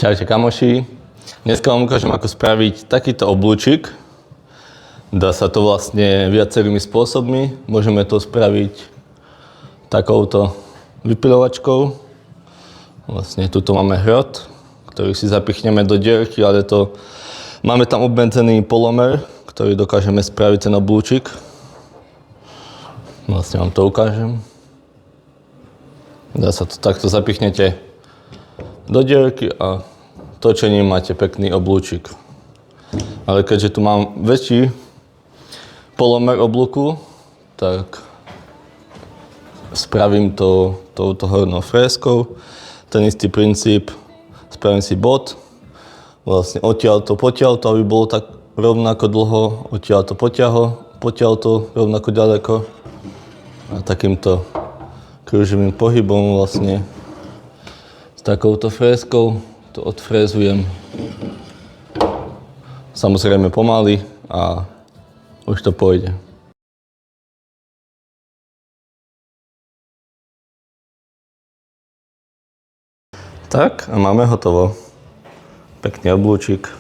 Čaute kamoši, dneska vám ukážem, ako spraviť takýto oblúčik. Dá sa to vlastne viacerými spôsobmi. Môžeme to spraviť takouto vypilovačkou. Vlastne tuto máme hrot, ktorý si zapichneme do dierky, ale máme tam obmedzený polomer, ktorý dokážeme spraviť ten oblúčik. Vlastne vám to ukážem. Dá sa to takto, zapichnete do dierky a točením máte pekný oblúčik. Ale keďže tu mám väčší polomer oblúku, tak spravím to touto hornou fréskou. Ten istý princíp, spravím si bod, vlastne odtiaľto potiaľto, aby bolo tak rovnako dlho, odtiaľto potiaľto rovnako ďaleko. A takýmto kruživým pohybom vlastne s takouto fréskou to odfrézujem. Samozrejme pomaly a už to pôjde. Tak a máme hotovo. Pekný oblúčik.